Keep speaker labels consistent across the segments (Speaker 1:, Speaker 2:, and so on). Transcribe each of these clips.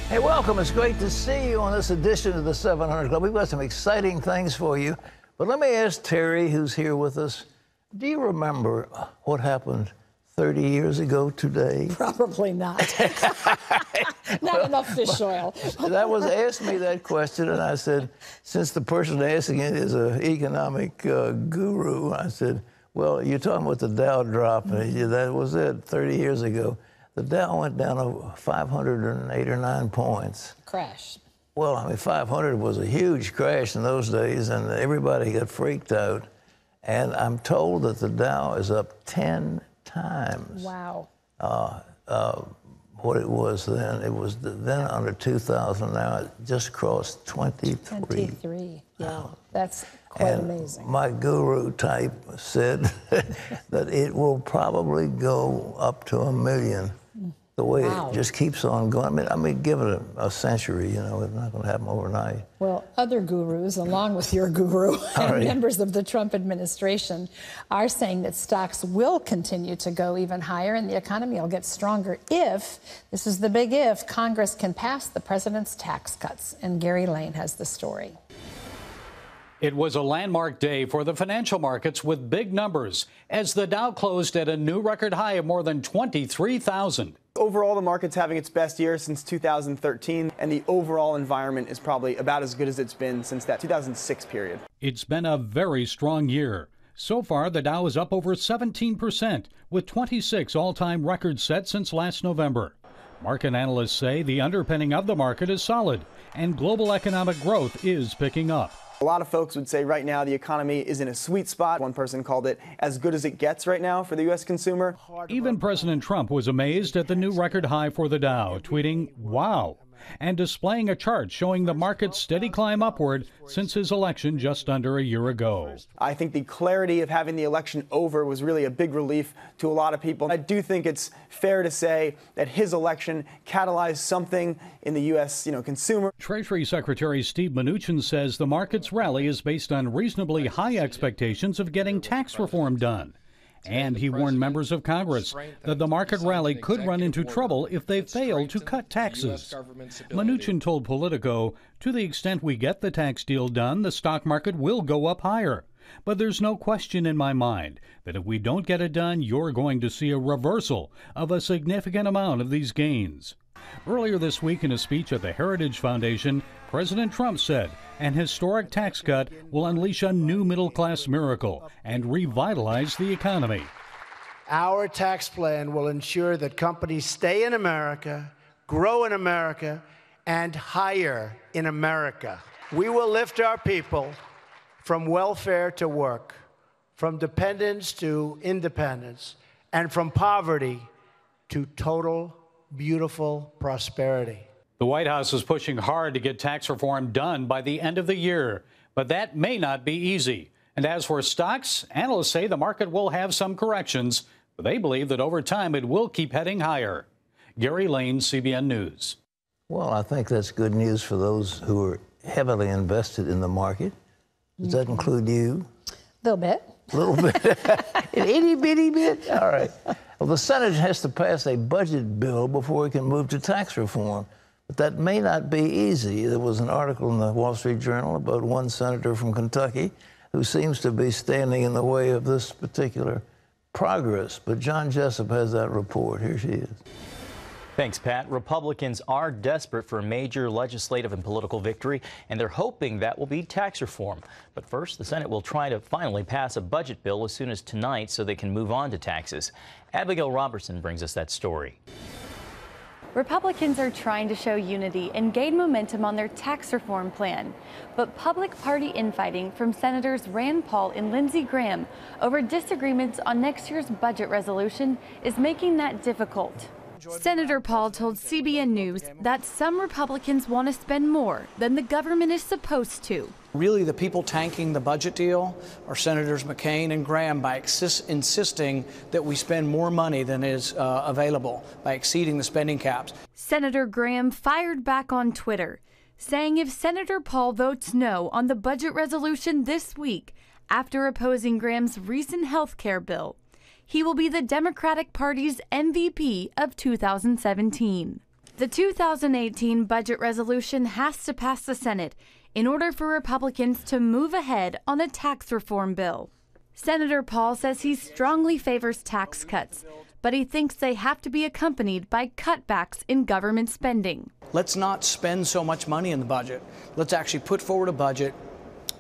Speaker 1: Hey, welcome. It's great to see you on this edition of the 700 Club. We've got some exciting things for you. But let me ask Terry, who's here with us, do you remember what happened 30 years ago today?
Speaker 2: Probably not. Not enough fish oil.
Speaker 1: That was asked me that question, and I said, since the person asking it is an economic guru, I said, well, you're talking about the Dow drop. And he said, that was it, 30 years ago. The Dow went down to 508 or 9 points.
Speaker 2: Crash.
Speaker 1: Well, I mean, 500 was a huge crash in those days, and everybody got freaked out. And I'm told that the Dow is up 10 times.
Speaker 2: Wow.
Speaker 1: What it was then. It was then under 2,000. Now it just crossed 23.
Speaker 2: 23. Yeah, that's quite amazing.
Speaker 1: My guru type said that it will probably go up to 1 million. The way it just keeps on going. I mean, give it a century, you know, it's not going to happen overnight.
Speaker 2: Well, other gurus, along with your guru and members of the Trump administration, are saying that stocks will continue to go even higher and the economy will get stronger if, this is the big if, Congress can pass the president's tax cuts. And Gary Lane has the story.
Speaker 3: It was a landmark day for the financial markets with big numbers as the Dow closed at a new record high of more than 23,000.
Speaker 4: Overall, the market's having its best year since 2013, and the overall environment is probably about as good as it's been since that 2006 period.
Speaker 3: It's been a very strong year. So far, the Dow is up over 17%, with 26 all-time records set since last November. Market analysts say the underpinning of the market is solid, and global economic growth is picking up.
Speaker 4: A lot of folks would say right now the economy is in a sweet spot. One person called it as good as it gets right now for the U.S. consumer.
Speaker 3: Even President Trump was amazed at the new record high for the Dow, tweeting, "Wow," and displaying a chart showing the market's steady climb upward since his election just under a year ago.
Speaker 4: I think the clarity of having the election over was really a big relief to a lot of people. I do think it's fair to say that his election catalyzed something in the U.S. Consumer.
Speaker 3: Treasury Secretary Steve Mnuchin says the market's rally is based on reasonably high expectations of getting tax reform done. And he warned members of Congress that the market rally could run into trouble if they fail to cut taxes. Mnuchin told Politico, to the extent we get the tax deal done, the stock market will go up higher. But there's no question in my mind that if we don't get it done, you're going to see a reversal of a significant amount of these gains. Earlier this week in a speech at the Heritage Foundation, President Trump said an historic tax cut will unleash a new middle-class miracle and revitalize the economy.
Speaker 5: Our tax plan will ensure that companies stay in America, grow in America, and hire in America. We will lift our people from welfare to work, from dependence to independence, and from poverty to total, beautiful prosperity.
Speaker 3: The White House is pushing hard to get tax reform done by the end of the year, but that may not be easy. And as for stocks, analysts say the market will have some corrections, but they believe that over time it will keep heading higher. Gary Lane, CBN News.
Speaker 1: Well, I think that's good news for those who are heavily invested in the market. Does that include you?
Speaker 2: A little bit.
Speaker 1: A little bit. An itty bitty bit? All right. Well, the Senate has to pass a budget bill before it can move to tax reform. But that may not be easy. There was an article in the Wall Street Journal about one senator from Kentucky who seems to be standing in the way of this particular progress. But John Jessup has that report. Here she is.
Speaker 6: Thanks, Pat. Republicans are desperate for a major legislative and political victory, and they're hoping that will be tax reform. But first, the Senate will try to finally pass a budget bill as soon as tonight so they can move on to taxes. Abigail Robertson brings us that story.
Speaker 7: Republicans are trying to show unity and gain momentum on their tax reform plan. But public party infighting from Senators Rand Paul and Lindsey Graham over disagreements on next year's budget resolution is making that difficult. Senator Paul told CBN News that some Republicans want to spend more than the government is supposed to.
Speaker 8: Really, the people tanking the budget deal are Senators McCain and Graham by insisting that we spend more money than is available, by exceeding the spending caps.
Speaker 7: Senator Graham fired back on Twitter, saying if Senator Paul votes no on the budget resolution this week after opposing Graham's recent health care bill, he will be the Democratic Party's MVP of 2017. The 2018 budget resolution has to pass the Senate in order for Republicans to move ahead on a tax reform bill. Senator Paul says he strongly favors tax cuts, but he thinks they have to be accompanied by cutbacks in government spending.
Speaker 8: Let's not spend so much money in the budget. Let's actually put forward a budget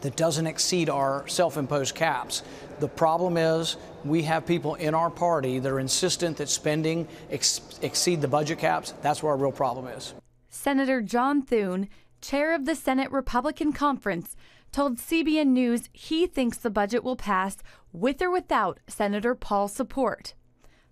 Speaker 8: that doesn't exceed our self-imposed caps. The problem is we have people in our party that are insistent that spending exceed the budget caps. That's where our real problem is.
Speaker 7: Senator John Thune, chair of the Senate Republican Conference, told CBN News he thinks the budget will pass with or without Senator Paul's support.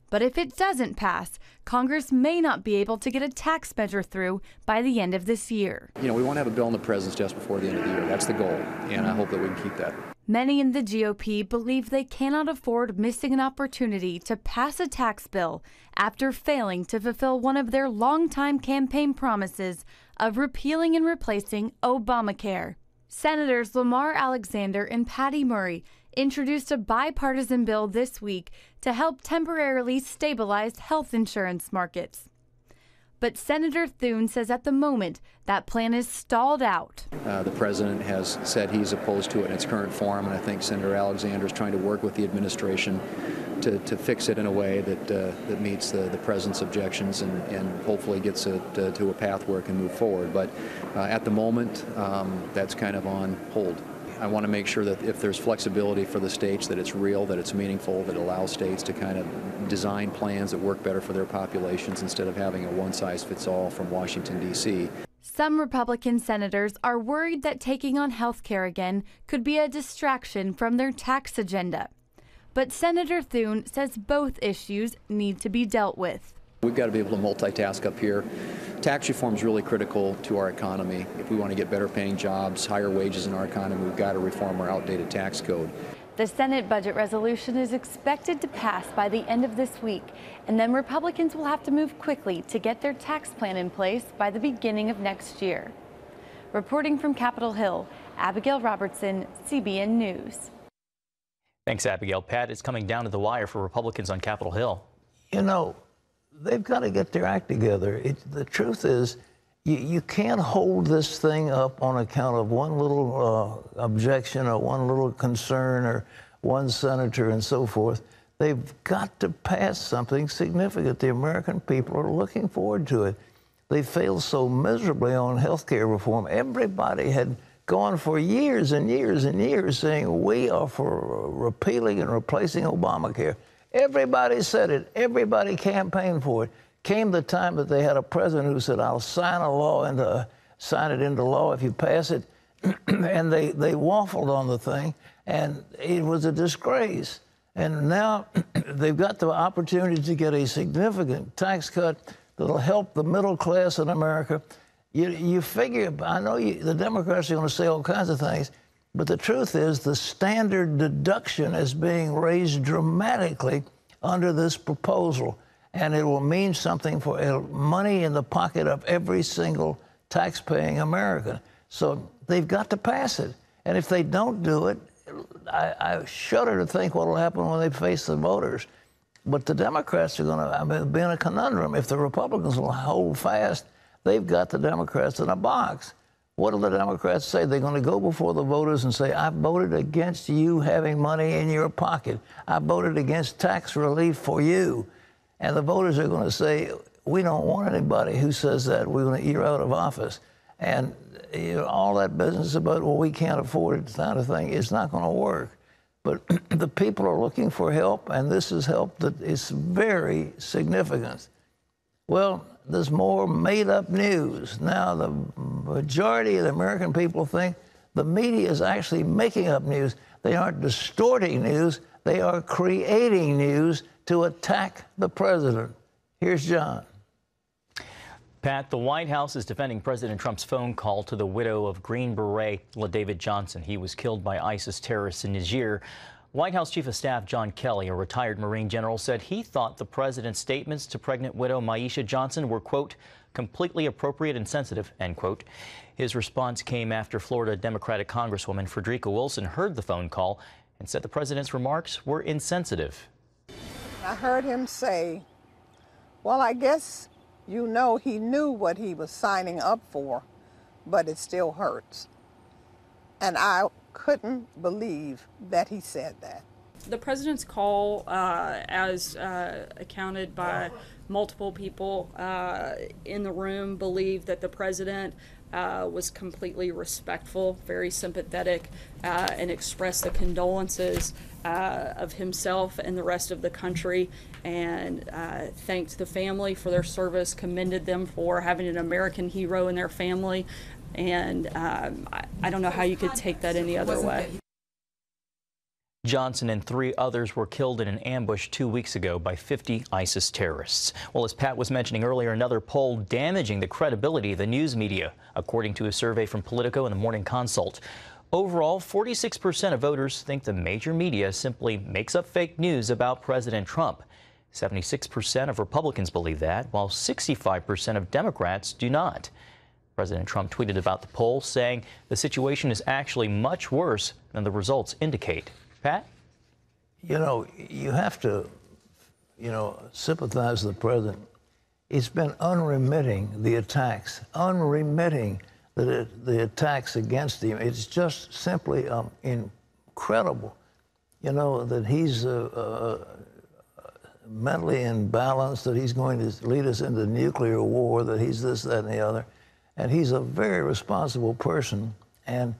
Speaker 7: But if it doesn't pass, Congress may not be able to get a tax measure through by the end of this year.
Speaker 9: We want to have a bill in the President's desk before the end of the year. That's the goal, and I hope that we can keep that.
Speaker 7: Many in the GOP believe they cannot afford missing an opportunity to pass a tax bill after failing to fulfill one of their longtime campaign promises of repealing and replacing Obamacare. Senators Lamar Alexander and Patty Murray introduced a bipartisan bill this week to help temporarily stabilize health insurance markets. But Senator Thune says at the moment that plan is stalled out.
Speaker 9: The president has said he's opposed to it in its current form, and I think Senator Alexander is trying to work with the administration to fix it in a way that meets the president's objections and hopefully gets it to a path where it can move forward. But at the moment, that's kind of on hold. I want to make sure that if there's flexibility for the states, that it's real, that it's meaningful, that allows states to kind of design plans that work better for their populations instead of having a one-size-fits-all from Washington, D.C.
Speaker 7: Some Republican senators are worried that taking on health care again could be a distraction from their tax agenda. But Senator Thune says both issues need to be dealt with.
Speaker 9: We've got to be able to multitask up here. Tax reform is really critical to our economy. If we want to get better paying jobs, higher wages in our economy, we've got to reform our outdated tax code.
Speaker 7: The Senate budget resolution is expected to pass by the end of this week, and then Republicans will have to move quickly to get their tax plan in place by the beginning of next year. Reporting from Capitol Hill, Abigail Robertson, CBN News.
Speaker 6: Thanks, Abigail. Pat, it's coming down to the wire for Republicans on Capitol Hill.
Speaker 1: They've got to get their act together. The truth is, you can't hold this thing up on account of one little objection or one little concern or one senator and so forth. They've got to pass something significant. The American people are looking forward to it. They failed so miserably on health care reform. Everybody had gone for years and years and years saying, we are for repealing and replacing Obamacare. Everybody said it. Everybody campaigned for it. Came the time that they had a president who said, I'll sign it into law if you pass it. And they waffled on the thing, and it was a disgrace. And now they've got the opportunity to get a significant tax cut that'll help the middle class in America. You figure, I know the Democrats are going to say all kinds of things, but the truth is the standard deduction is being raised dramatically under this proposal, and it will mean something for money in the pocket of every single tax-paying American. So they've got to pass it. And if they don't do it, I shudder to think what will happen when they face the voters. But the Democrats are going to be in a conundrum. If the Republicans will hold fast, they've got the Democrats in a box. What do the Democrats say? They're going to go before the voters and say, I voted against you having money in your pocket. I voted against tax relief for you. And the voters are going to say, we don't want anybody who says that. We're going to eat out of office. And all that business about, well, we can't afford it, kind of thing, it's not going to work. But the people are looking for help, and this is help that is very significant. Well, there's more made-up news. Now, the majority of the American people think the media is actually making up news. They aren't distorting news. They are creating news to attack the president. Here's John.
Speaker 6: Pat, the White House is defending President Trump's phone call to the widow of Green Beret LaDavid Johnson. He was killed by ISIS terrorists in Niger. White House Chief of Staff John Kelly, a retired Marine general, said he thought the president's statements to pregnant widow Maisha Johnson were, quote, completely appropriate and sensitive, end quote. His response came after Florida Democratic Congresswoman Frederica Wilson heard the phone call and said the president's remarks were insensitive.
Speaker 10: I heard him say, well, I guess You know he knew what he was signing up for, but it still hurts. And I couldn't believe that he said that.
Speaker 11: The president's call, as accounted by multiple people in the room, believed that the president was completely respectful, very sympathetic, and expressed the condolences of himself and the rest of the country, and thanked the family for their service, commended them for having an American hero in their family, and I don't know how you could take that any other way.
Speaker 6: Johnson and 3 others were killed in an ambush 2 weeks ago by 50 ISIS terrorists. Well, as Pat was mentioning earlier, another poll damaging the credibility of the news media, according to a survey from Politico and the Morning Consult. Overall, 46% of voters think the major media simply makes up fake news about President Trump. 76% of Republicans believe that, while 65% of Democrats do not. President Trump tweeted about the poll, saying the situation is actually much worse than the results indicate. Pat?
Speaker 1: You know, you have to, sympathize with the president. It's been unremitting, the attacks, unremitting the attacks against him. It's just simply incredible, that he's mentally imbalanced, that he's going to lead us into nuclear war, that he's this, that, and the other. And he's a very responsible person. And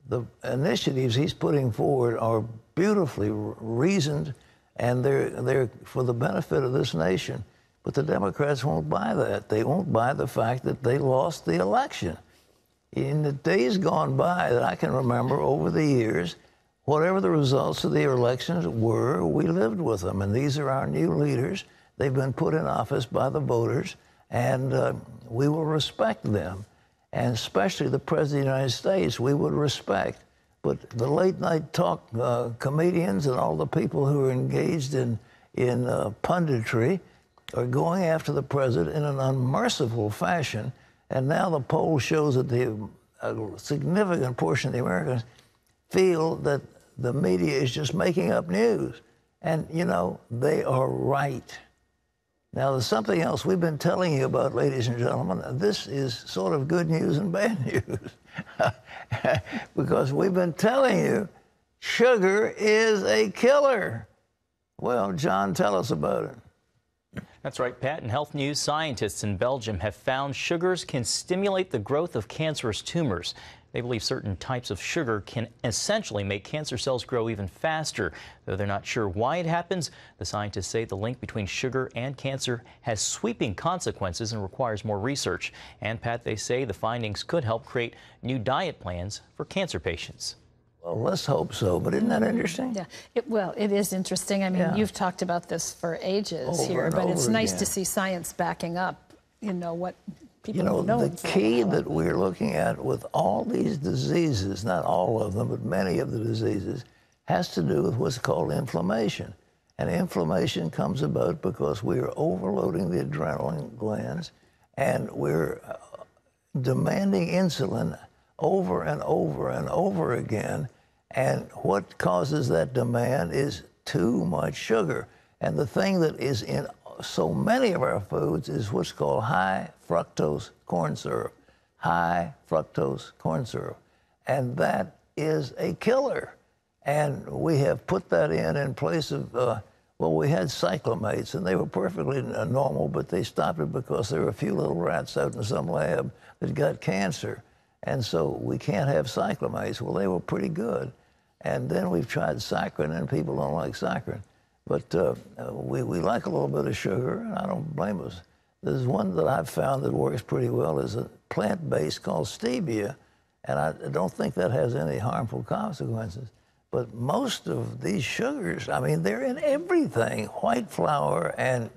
Speaker 1: the initiatives he's putting forward are beautifully reasoned, and they're for the benefit of this nation. But the Democrats won't buy that. They won't buy the fact that they lost the election. In the days gone by that I can remember over the years, whatever the results of the elections were, we lived with them. And these are our new leaders. They've been put in office by the voters, and we will respect them. And especially the President of the United States, we would respect. But the late-night talk comedians and all the people who are engaged in punditry are going after the president in an unmerciful fashion. And now the poll shows that a significant portion of the Americans feel that the media is just making up news. And, they are right. Now, there's something else we've been telling you about, ladies and gentlemen. This is sort of good news and bad news. Because we've been telling you sugar is a killer. Well, John, tell us about it.
Speaker 6: That's right, Pat. In Health News, scientists in Belgium have found sugars can stimulate the growth of cancerous tumors. They believe certain types of sugar can essentially make cancer cells grow even faster. Though they're not sure why it happens, the scientists say the link between sugar and cancer has sweeping consequences and requires more research. And, Pat, they say the findings could help create new diet plans for cancer patients.
Speaker 1: Well, let's hope so. But isn't that interesting?
Speaker 2: Yeah. It is interesting. I mean, you've talked about this for ages here, but it's nice to see science backing up, what people know.
Speaker 1: The key that we're looking at with all these diseases, not all of them, but many of the diseases, has to do with what's called inflammation. And inflammation comes about because we are overloading the adrenaline glands, and we're demanding insulin over and over and over again. And what causes that demand is too much sugar. And the thing that is in so many of our foods is what's called high fructose corn syrup. High fructose corn syrup. And that is a killer. And we have put that in place of, we had cyclamates, and they were perfectly normal, but they stopped it because there were a few little rats out in some lab that got cancer. And so we can't have cyclamates. Well, they were pretty good. And then we've tried saccharin, and people don't like saccharin. But we like a little bit of sugar, and I don't blame us. There's one that I've found that works pretty well, is a plant-based called stevia, and I don't think that has any harmful consequences. But most of these sugars, I mean, they're in everything. White flour and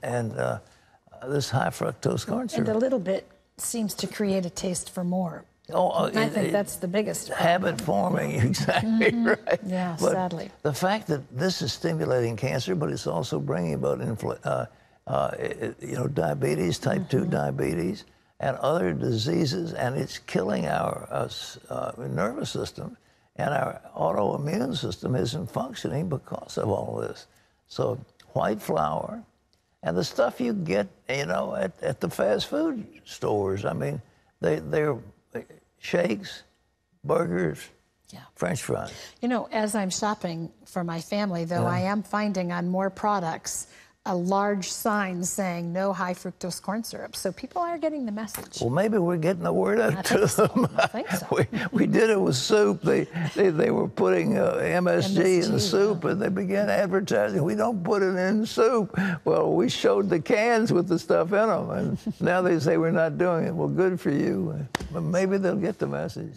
Speaker 1: this high fructose corn syrup.
Speaker 2: And a little bit seems to create a taste for more.
Speaker 1: Oh,
Speaker 2: I think that's the biggest problem.
Speaker 1: Habit forming, exactly right.
Speaker 2: Yeah,
Speaker 1: but
Speaker 2: sadly.
Speaker 1: The fact that this is stimulating cancer, but it's also bringing about diabetes, type 2 diabetes, and other diseases, and it's killing our nervous system, and our autoimmune system isn't functioning because of all this. So white flour and the stuff you get, you know, at the fast food stores. I mean, they're shakes, burgers, French fries.
Speaker 2: You know, as I'm shopping for my family, though, I am finding on more products a large sign saying no high fructose corn syrup. So people are getting the message.
Speaker 1: Well, maybe we're getting the word out to them.
Speaker 2: I think so.
Speaker 1: we did it with soup. They were putting MSG in the soup, and they began advertising, we don't put it in soup. Well, we showed the cans with the stuff in them, and now they say we're not doing it. Well, good for you. But maybe they'll get the message.